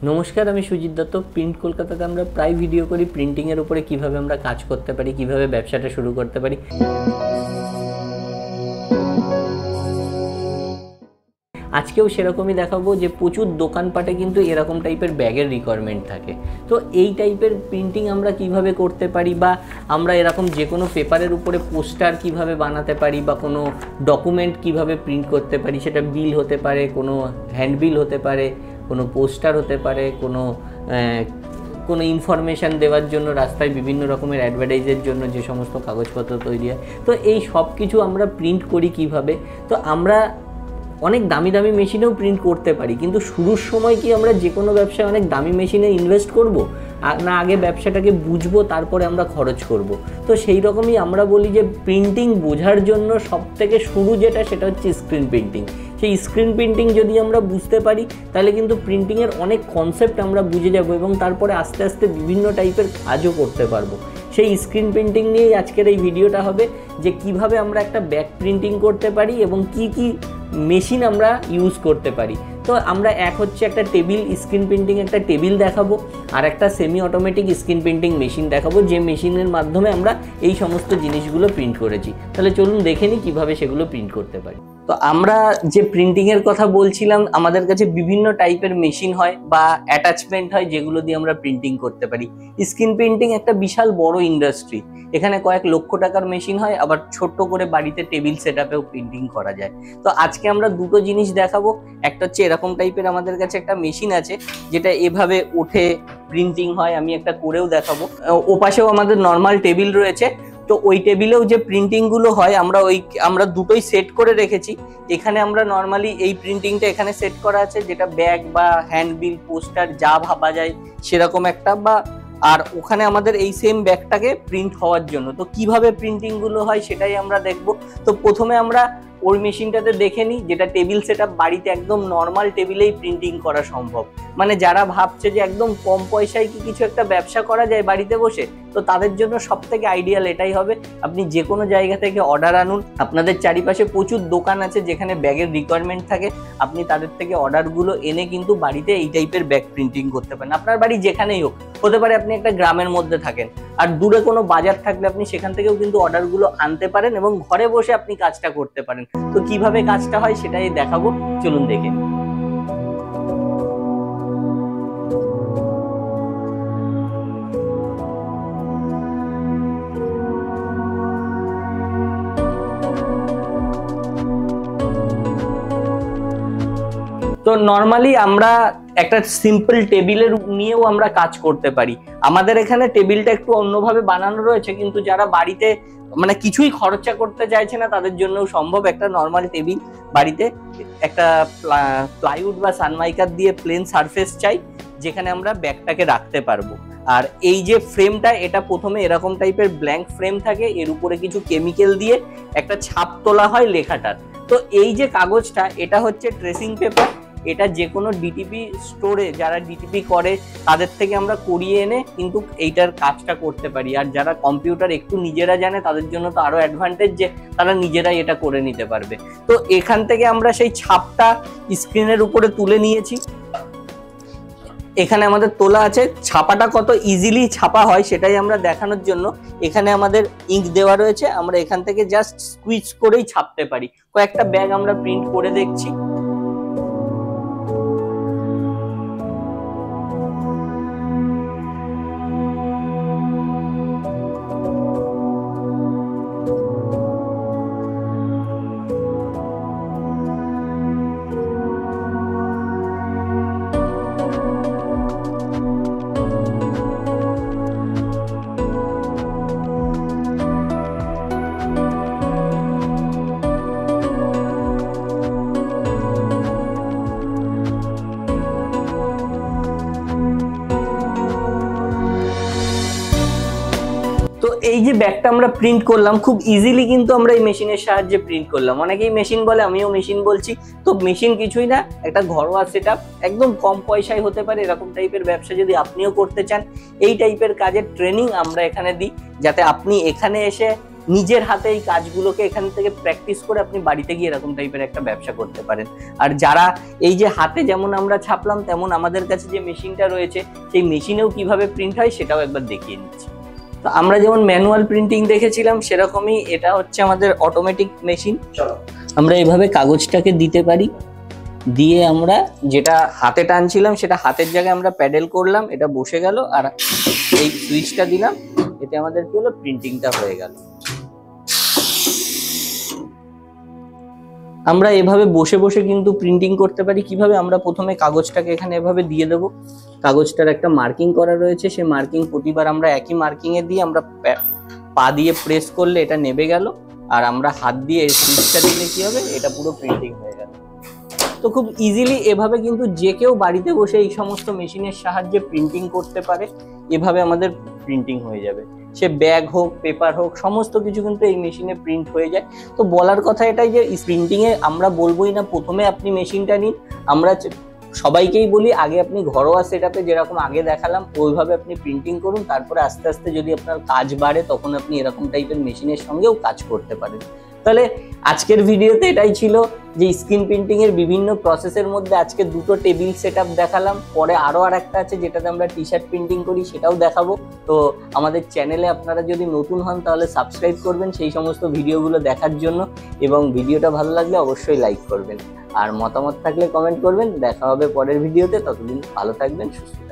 नमस्कार আমি সুজিত দত্ত প্রিন্ট কলকাতাতে আমরা প্রায় ভিডিও করি প্রিন্টিং এর উপরে কিভাবে আমরা কাজ করতে পারি কিভাবে ব্যবসাটা শুরু করতে পারি। আজকেও সেরকমই দেখাবো যে প্রচুর দোকানপাটে কিন্তু এরকম টাইপের ব্যাগের রিকোয়ারমেন্ট থাকে। তো এই টাইপের প্রিন্টিং আমরা কিভাবে করতে পারি বা আমরা এরকম যে কোনো পেপারের উপরে পোস্টার কিভাবে বানাতে পারি বা কোনো ডকুমেন্ট কিভাবে প্রিন্ট করতে পারি, সেটা বিল হতে পারে, কোনো হ্যান্ডবিল হতে পারে, কোনো পোস্টার হতে পারে, কোনো ইনফরমেশান দেওয়ার জন্য রাস্তায় বিভিন্ন রকমের অ্যাডভার্টাইজের জন্য যে সমস্ত কাগজপত্র তৈরি হয়, তো এই সব কিছু আমরা প্রিন্ট করি কিভাবে। তো আমরা অনেক দামি দামি মেশিনেও প্রিন্ট করতে পারি, কিন্তু শুরুর সময় কি আমরা যে কোনো ব্যবসায় অনেক দামি মেশিনে ইনভেস্ট করব না, আগে ব্যবসাটাকে বুঝবো তারপরে আমরা খরচ করব। তো সেই রকমই আমরা বলি যে প্রিন্টিং বোঝার জন্য সবথেকে শুরু যেটা সেটা হচ্ছে স্ক্রিন প্রিন্টিং। সেই স্ক্রিন প্রিন্টিং যদি আমরা বুঝতে পারি তাহলে কিন্তু প্রিন্টিংয়ের অনেক কনসেপ্ট আমরা বুঝে যাব এবং তারপরে আস্তে আস্তে বিভিন্ন টাইপের কাজও করতে পারবো। সেই স্ক্রিন প্রিন্টিং নিয়েই আজকের এই ভিডিওটা হবে যে কিভাবে আমরা একটা ব্যাগ প্রিন্টিং করতে পারি এবং কি কি মেশিন আমরা ইউজ করতে পারি। তো আমরা একটা টেবিল স্ক্রিন প্রিন্টিং একটা টেবিল দেখাবো আর একটা semi automatic screen printing machine দেখাবো, যে মেশিনের মাধ্যমে আমরা এই সমস্ত জিনিসগুলো প্রিন্ট করেছি। তাহলে চলুন দেখে নিই কীভাবে সেগুলো প্রিন্ট করতে পারি। তো আমরা যে প্রিন্টিংয়ের কথা বলছিলাম, আমাদের কাছে বিভিন্ন টাইপের মেশিন হয় বা অ্যাটাচমেন্ট হয় যেগুলো দিয়ে আমরা প্রিন্টিং করতে পারি। স্ক্রিন প্রিন্টিং একটা বিশাল বড় ইন্ডাস্ট্রি, এখানে কয়েক লক্ষ টাকার মেশিন হয়, আবার ছোট্ট করে বাড়িতে টেবিল সেট আপেও প্রিন্টিং করা যায়। তো আজকে আমরা দুটো জিনিস দেখাবো। একটা হচ্ছে এরকম টাইপের আমাদের কাছে একটা মেশিন আছে যেটা এভাবে উঠে প্রিন্টিং হয়, আমি একটা করেও দেখাবো। ওপাশেও আমাদের নর্মাল টেবিল রয়েছে, তো ওই টেবিলেও যে প্রিন্টিংগুলো হয় আমরা দুটোই সেট করে রেখেছি। এখানে আমরা নর্মালি এই প্রিন্টিংটা এখানে সেট করা আছে, যেটা ব্যাগ বা হ্যান্ডবিল পোস্টার যা ভাবা যায় সেরকম একটা, আর ওখানে আমাদের এই সেম ব্যাগটাকে প্রিন্ট হওয়ার জন্য। তো কিভাবে প্রিন্টিংগুলো হয় সেটাই আমরা দেখব। তো প্রথমে আমরা ওই মেশিনটাতে দেখে নিই যেটা টেবিল সেট আপ, বাড়িতে একদম নর্মাল টেবিলেই প্রিন্টিং করা সম্ভব। মানে যারা ভাবছে যে একদম কম পয়সায় কি কিছু একটা ব্যবসা করা যায় বাড়িতে বসে, তো তাদের জন্য সব থেকে আইডিয়াল এটাই হবে। আপনি যে কোনো জায়গা থেকে অর্ডার আনুন, আপনাদের চারিপাশে প্রচুর দোকান আছে যেখানে ব্যাগের রিকোয়ারমেন্ট থাকে, আপনি তাদের থেকে অর্ডারগুলো এনে কিন্তু বাড়িতে এই টাইপের ব্যাগ প্রিন্টিং করতে পারেন। আপনার বাড়ি যেখানেই হোক, হতে পারে আপনি একটা গ্রামের মধ্যে থাকেন আর দূরে কোনো বাজার থাকলে আপনি সেখান থেকেও কিন্তু অর্ডারগুলো আনতে পারেন এবং ঘরে বসে আপনি কাজটা করতে পারেন। তো কিভাবে কাজটা হয় সেটাই দেখাবো, চলুন দেখে নিন। তো নর্মালি আমরা একটা সিম্পল টেবিলের নিয়েও আমরা কাজ করতে পারি। আমাদের এখানে টেবিলটা একটু অন্যভাবে বানানো রয়েছে, কিন্তু যারা বাড়িতে মানে কিছুই খরচা করতে চাইছে না তাদের জন্য সম্ভব। একটা নর্মাল টেবিল বাড়িতে একটা প্লাইউড বা সানমাইকার দিয়ে প্লেন সারফেস চাই যেখানে আমরা ব্যাগটাকে রাখতে পারবো। আর এই যে ফ্রেমটা, এটা প্রথমে এরকম টাইপের ব্ল্যাঙ্ক ফ্রেম থাকে, এর উপরে কিছু কেমিক্যাল দিয়ে একটা ছাপ তোলা হয় লেখাটার। তো এই যে কাগজটা, এটা হচ্ছে ট্রেসিং পেপার। এটা যে কোনো ডিটিপি স্টোরে যারা ডিটিপি করে তাদের থেকে আমরা করিয়ে এনে কিন্তু এইটার কাজটা করতে পারি। আর যারা কম্পিউটার একটু নিজেরা জানে তাদের জন্য তো আরো অ্যাডভান্টেজ যে তারা নিজেরাই এটা করে নিতে পারবে। তো এখান থেকে আমরা সেই ছাপটা স্ক্রিনের উপরে তুলে নিয়েছি, এখানে আমাদের তোলা আছে। ছাপাটা কত ইজিলি ছাপা হয় সেটাই আমরা দেখানোর জন্য এখানে আমাদের ইঙ্ক দেওয়া রয়েছে, আমরা এখান থেকে জাস্ট স্কুইজ করেই ছাপতে পারি। কয়েকটা ব্যাগ আমরা প্রিন্ট করে দেখছি। তো এই যে ব্যাগটা আমরা প্রিন্ট করলাম খুব ইজিলি, কিন্তু আমরা এই মেশিনের সাহায্যে প্রিন্ট করলাম। অনেকেই মেশিন বলে, আমিও মেশিন বলছি। তো মেশিন কিছুই না, একটা ঘরোয়া সেটআপ, একদম কম পয়সায় হতে পারে। এরকম টাইপের ব্যবসা যদি আপনিও করতে চান, এই টাইপের কাজের ট্রেনিং আমরা এখানে দিই, যাতে আপনি এখানে এসে নিজের হাতে এই কাজগুলোকে এখান থেকে প্র্যাকটিস করে আপনি বাড়িতে গিয়ে এরকম টাইপের একটা ব্যবসা করতে পারেন। আর যারা এই যে হাতে যেমন আমরা ছাপলাম, তেমন আমাদের কাছে যে মেশিনটা রয়েছে সেই মেশিনেও কিভাবে প্রিন্ট হয় সেটাও একবার দেখিয়ে নিচ্ছি। তো আমরা যেমন ম্যানুয়াল প্রিন্টিং দেখেছিলাম, সেরকমই এটা হচ্ছে আমাদের অটোমেটিক মেশিন। আমরা এভাবে কাগজটাকে দিতে পারি, দিয়ে আমরা যেটা হাতে টানছিলাম সেটা হাতের জায়গায় আমরা প্যাডেল করলাম, এটা বসে গেল, আর এই সুইচটা দিলাম, এতে আমাদের কি হলো, প্রিন্টিংটা হয়ে গেল। আমরা এভাবে বসে বসে কিন্তু প্রিন্টিং করতে পারি। কিভাবে, আমরা প্রথমে কাগজটাকে এখানে এভাবে দিয়ে দেবো, কাগজটার একটা মার্কিং করা রয়েছে, সেই মার্কিং প্রতিবার আমরা একই মার্কিং এ দিয়ে আমরা পা দিয়ে প্রেস করলে এটা নেবে গেল, আর আমরা হাত দিয়ে সুইচটা দিলে কি হবে, এটা পুরো প্রিন্টিং হয়ে গেল। তো খুব ইজিলি এভাবে কিন্তু যে কেউ বাড়িতে বসে এই সমস্ত মেশিনের সাহায্যে প্রিন্টিং করতে পারে। এভাবে আমাদের প্রিন্টিং হয়ে যাবে, সে ব্যাগ হোক, পেপার হোক, সমস্ত কিছু কিন্তু এই মেশিনে প্রিন্ট হয়ে যায়। তো বলার কথা এটাই যে প্রিন্টিং এ আমরা বলবোই না প্রথমে আপনি মেশিনটা নিন, আমরা সবাইকেই বলি আগে আপনি ঘরোয়া সেটআপে যেরকম আগে দেখালাম ওইভাবে আপনি প্রিন্টিং করুন, তারপরে আস্তে আস্তে যদি আপনার কাজ বাড়ে তখন আপনি এরকম টাইপের মেশিনের সঙ্গেও কাজ করতে পারেন। তাহলে আজকের ভিডিওতে এটাই ছিল যে স্ক্রিন প্রিন্টিং এর বিভিন্ন প্রসেসের মধ্যে আজকে দুটো টেবিল সেটআপ দেখালাম, পরে আরো আরেকটা আছে যেটাতে আমরা টি শার্ট প্রিন্টিং করি, সেটাও দেখাবো। তো আমাদের চ্যানেলে আপনারা যদি নতুন হন তাহলে সাবস্ক্রাইব করবেন সেই সমস্ত ভিডিওগুলো দেখার জন্য, এবং ভিডিওটা ভালো লাগলে অবশ্যই লাইক করবেন, আর মতামত থাকলে কমেন্ট করবেন। দেখা হবে পরের ভিডিওতে, ততদিন ভালো থাকবেন, সুস্থ।